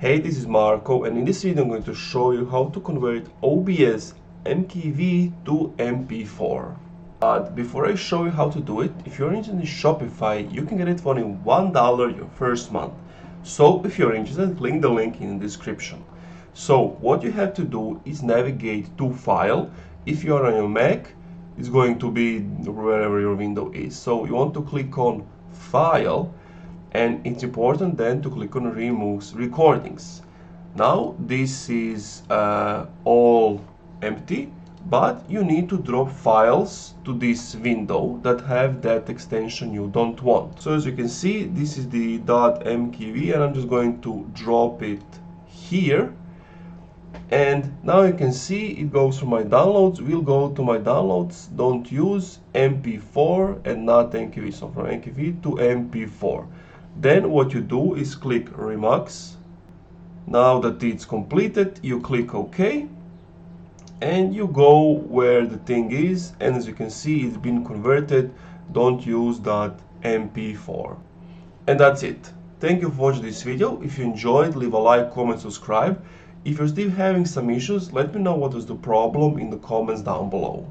Hey, this is Marco, and in this video I'm going to show you how to convert OBS MKV to MP4. But before I show you how to do it, if you're interested in Shopify, you can get it for only $1 your first month. So if you're interested, click the link in the description. So what you have to do is navigate to File. If you're on your Mac, it's going to be wherever your window is. So you want to click on File, and it's important then to click on Remove Recordings. Now this is all empty, but you need to drop files to this window that have that extension you don't want. So as you can see, this is the .mkv, and I'm just going to drop it here. And now you can see it goes from my downloads. We'll go to my downloads, don't use MP4 and not MKV. So from MKV to MP4. Then what you do is click Remux. Now that it's completed, you click OK. And you go where the thing is. And as you can see, it's been converted. Don't use .mp4. And that's it. Thank you for watching this video. If you enjoyed, leave a like, comment, subscribe. If you're still having some issues, let me know what was the problem in the comments down below.